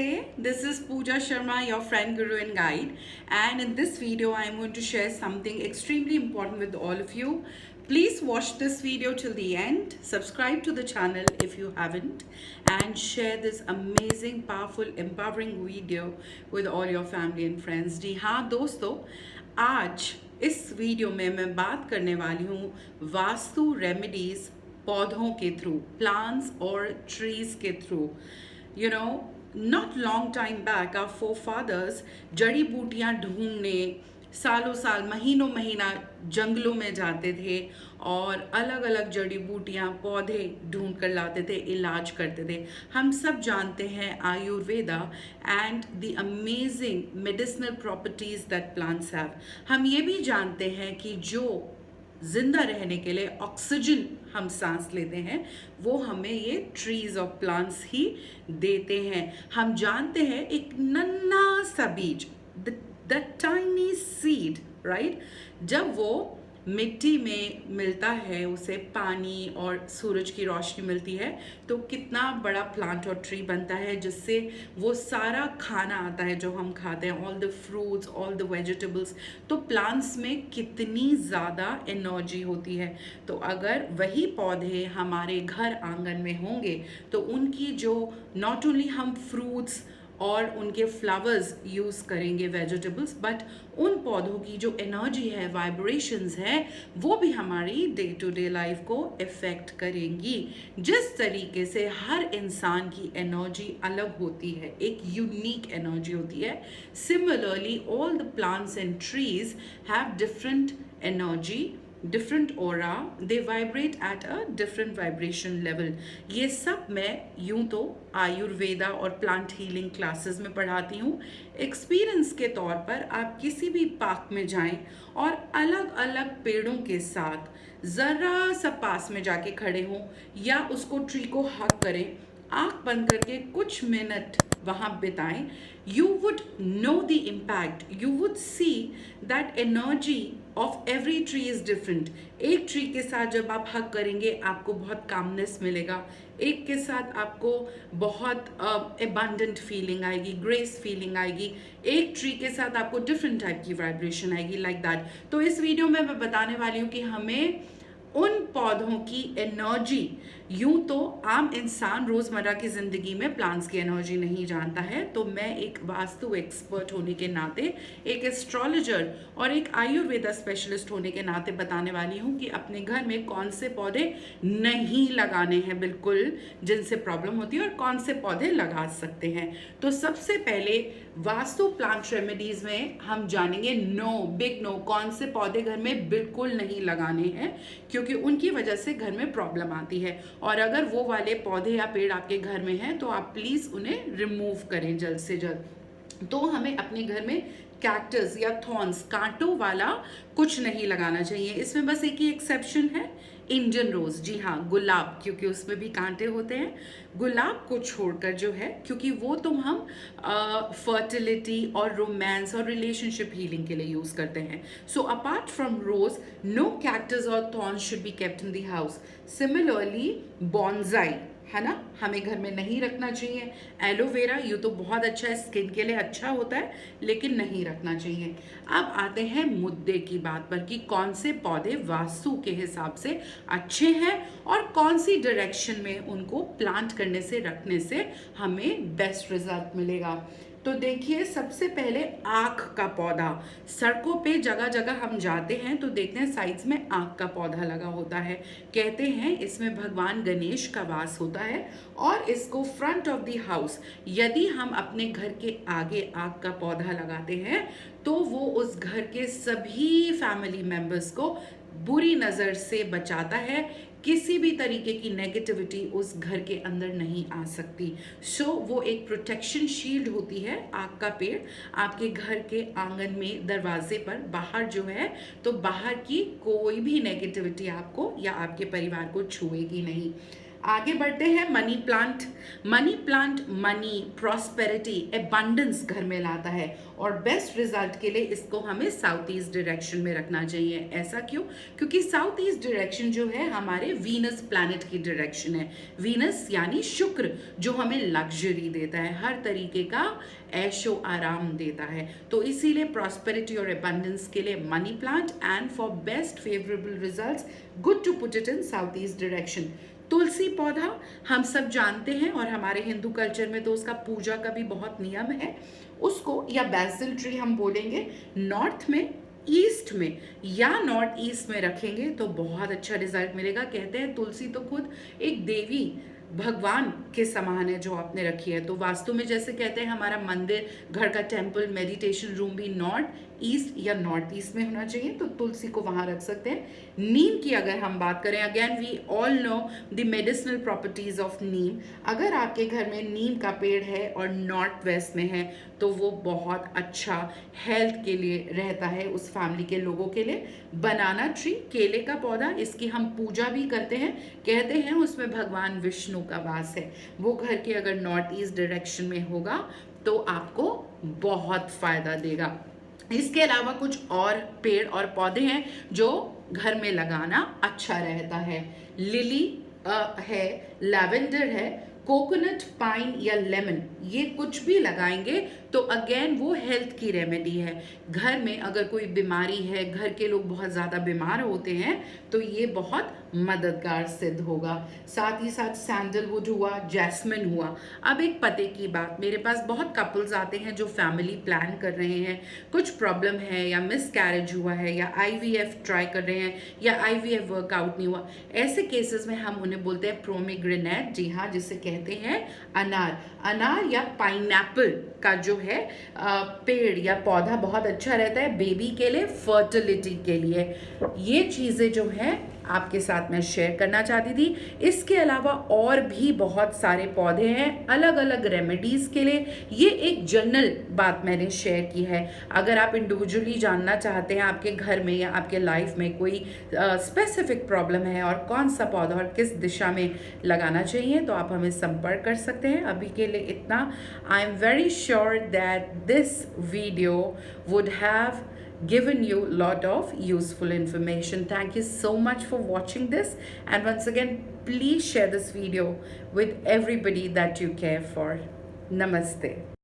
Namaste, this is Pooja Sharma, your friend, guru, and guide. And in this video, I am going to share something extremely important with all of you. Please watch this video till the end, subscribe to the channel if you haven't, and share this amazing, powerful, empowering video with all your family and friends. जी हाँ दोस्तों, आज इस video में मैं बात करने वाली हूँ वास्तु रेमेडीज पौधों के थ्रू, प्लांट्स और ट्रीज के through. Not long time back, our forefathers जड़ी बूटियाँ ढूंढने सालों साल महीनों महीना जंगलों में जाते थे और अलग अलग जड़ी बूटियाँ पौधे ढूंढ कर लाते थे, इलाज करते थे. हम सब जानते हैं Ayurveda and the amazing medicinal properties that plants have. हम ये भी जानते हैं कि जो जिंदा रहने के लिए ऑक्सीजन हम सांस लेते हैं वो हमें ये ट्रीज और प्लांट्स ही देते हैं. हम जानते हैं एक नन्हा सा बीज, द टाइनी सीड, राइट, जब वो मिट्टी में मिलता है, उसे पानी और सूरज की रोशनी मिलती है तो कितना बड़ा प्लांट और ट्री बनता है, जिससे वो सारा खाना आता है जो हम खाते हैं, all the fruits, all the vegetables. तो प्लांट्स में कितनी ज़्यादा एनर्जी होती है. तो अगर वही पौधे हमारे घर आंगन में होंगे तो उनकी जो नॉट ओनली हम फ्रूट्स और उनके फ्लावर्स यूज़ करेंगे, वेजिटेबल्स, बट उन पौधों की जो एनर्जी है, वाइब्रेशंस है, वो भी हमारी डे टू डे लाइफ को इफ़ेक्ट करेंगी. जिस तरीके से हर इंसान की एनर्जी अलग होती है, एक यूनिक एनर्जी होती है, similarly all the plants and trees have different energy, different aura, they vibrate at a different vibration level. ये सब मैं यूं तो आयुर्वेदा और प्लांट हीलिंग क्लासेस में पढ़ाती हूँ. एक्सपीरियंस के तौर पर आप किसी भी पार्क में जाएं और अलग अलग पेड़ों के साथ ज़रा सा पास में जाके खड़े हों या उसको ट्री को हग करें, आँख बंद करके कुछ मिनट वहाँ बिताएं, you would know the impact. You would see that energy of every tree is different. एक ट्री के साथ जब आप हग करेंगे आपको बहुत कामनेस मिलेगा, एक के साथ आपको बहुत एबंडेंट फीलिंग आएगी, ग्रेस फीलिंग आएगी, एक ट्री के साथ आपको डिफरेंट टाइप की वाइब्रेशन आएगी, लाइक दैट. तो इस वीडियो में मैं बताने वाली हूँ कि हमें उन पौधों की एनर्जी, यूं तो आम इंसान रोज़मर्रा की ज़िंदगी में प्लांट्स की एनर्जी नहीं जानता है, तो मैं एक वास्तु एक्सपर्ट होने के नाते, एक एस्ट्रोलॉजर और एक आयुर्वेदा स्पेशलिस्ट होने के नाते बताने वाली हूँ कि अपने घर में कौन से पौधे नहीं लगाने हैं बिल्कुल, जिनसे प्रॉब्लम होती है, और कौन से पौधे लगा सकते हैं. तो सबसे पहले वास्तु प्लांट रेमेडीज़ में हम जानेंगे नो, बिग नो, कौन से पौधे घर में बिल्कुल नहीं लगाने हैं क्योंकि उनकी वजह से घर में प्रॉब्लम आती है. और अगर वो वाले पौधे या पेड़ आपके घर में हैं तो आप प्लीज़ उन्हें रिमूव करें जल्द से जल्द. तो हमें अपने घर में कैक्टस या थॉर्न्स, कांटों वाला कुछ नहीं लगाना चाहिए. इसमें बस एक ही एक्सेप्शन है, इंडियन रोज़, जी हाँ, गुलाब, क्योंकि उसमें भी कांटे होते हैं. गुलाब को छोड़कर जो है, क्योंकि वो तो हम फर्टिलिटी और रोमांस और रिलेशनशिप हीलिंग के लिए यूज़ करते हैं. So apart from rose, no cactus और thorns should be kept in the house. Similarly bonsai है ना, हमें घर में नहीं रखना चाहिए. एलोवेरा ये तो बहुत अच्छा है, स्किन के लिए अच्छा होता है, लेकिन नहीं रखना चाहिए. अब आते हैं मुद्दे की बात पर कि कौन से पौधे वास्तु के हिसाब से अच्छे हैं और कौन सी डायरेक्शन में उनको प्लांट करने से, रखने से हमें बेस्ट रिजल्ट मिलेगा. तो देखिए, सबसे पहले आँख का पौधा. सड़कों पे जगह जगह हम जाते हैं तो देखते हैं साइड्स में आँख का पौधा लगा होता है. कहते हैं इसमें भगवान गणेश का वास होता है और इसको फ्रंट ऑफ द हाउस, यदि हम अपने घर के आगे आँख का पौधा लगाते हैं तो वो उस घर के सभी फैमिली मेम्बर्स को बुरी नज़र से बचाता है. किसी भी तरीके की नेगेटिविटी उस घर के अंदर नहीं आ सकती. सो वो एक प्रोटेक्शन शील्ड होती है. आग का पेड़ आपके घर के आंगन में, दरवाजे पर बाहर जो है, तो बाहर की कोई भी नेगेटिविटी आपको या आपके परिवार को छुएगी नहीं. आगे बढ़ते हैं money plant. Money plant money, prosperity, abundance घर में लाता है और बेस्ट रिजल्ट के लिए इसको हमें साउथ ईस्ट डायरेक्शन में रखना चाहिए। ऐसा क्यों? क्योंकि साउथ ईस्ट डायरेक्शन जो है हमारे वीनस प्लैनेट की डायरेक्शन है। वीनस यानी शुक्र, जो हमें लग्जरी देता है, हर तरीके का ऐशो आराम देता है। तो इसीलिए प्रॉस्पेरिटी और एबंडेंस के लिए money plant, and for best favourable results good to put it in south east direction. तुलसी पौधा हम सब जानते हैं और हमारे हिंदू कल्चर में तो उसका पूजा का भी बहुत नियम है। उसको, या बैसिल ट्री हम बोलेंगे, नॉर्थ में, ईस्ट में या नॉर्थ ईस्ट में रखेंगे तो बहुत अच्छा रिजल्ट मिलेगा। कहते हैं तुलसी तो खुद एक देवी भगवान के समान है जो आपने रखी है। तो वास्तु में जैसे कहते हैं हमारा मंदिर, घर का टेम्पल, मेडिटेशन रूम भी नॉर्थ ईस्ट या नॉर्थ ईस्ट में होना चाहिए, तो तुलसी को वहाँ रख सकते हैं। नीम की अगर हम बात करें, again we all know the medicinal properties of neem. अगर आपके घर में नीम का पेड़ है और नॉर्थ वेस्ट में है तो वो बहुत अच्छा हेल्थ के लिए रहता है उस फैमिली के लोगों के लिए। बनाना ट्री, केले का पौधा, इसकी हम पूजा भी करते हैं। कहते हैं उसमें भगवान विष्णु का वास है। वो घर के अगर नॉर्थ ईस्ट डायरेक्शन में होगा तो आपको बहुत फायदा देगा। इसके अलावा कुछ और पेड़ और पौधे हैं जो घर में लगाना अच्छा रहता है। लिली है, लैवेंडर है, कोकोनट, पाइन या लेमन, ये कुछ भी लगाएंगे तो अगेन वो हेल्थ की रेमेडी है। घर में अगर कोई बीमारी है, घर के लोग बहुत ज़्यादा बीमार होते हैं तो ये बहुत मददगार सिद्ध होगा। साथ ही साथ सैंडलवुड हुआ, जैस्मिन हुआ। अब एक पते की बात, मेरे पास बहुत कपल्स आते हैं जो फैमिली प्लान कर रहे हैं, कुछ प्रॉब्लम है या मिस कैरेज हुआ है या IVF ट्राई कर रहे हैं या IVF वर्कआउट नहीं हुआ। ऐसे केसेस में हम उन्हें बोलते हैं प्रोमीग्रेनेट, जी हाँ, जिसे कहते हैं अनार। अनार या पाइनएप्पल का जो है पेड़ या पौधा बहुत अच्छा रहता है बेबी के लिए, फर्टिलिटी के लिए। ये चीज़ें जो हैं आपके साथ मैं शेयर करना चाहती थी। इसके अलावा और भी बहुत सारे पौधे हैं अलग अलग रेमेडीज़ के लिए। ये एक जनरल बात मैंने शेयर की है। अगर आप इंडिविजुअली जानना चाहते हैं आपके घर में या आपके लाइफ में कोई स्पेसिफिक प्रॉब्लम है और कौन सा पौधा और किस दिशा में लगाना चाहिए तो आप हमें संपर्क कर सकते हैं। अभी के लिए इतना। I am very sure that this video would have given you lot of useful information. Thank you so much for watching this, and once again please share this video with everybody that you care for. Namaste.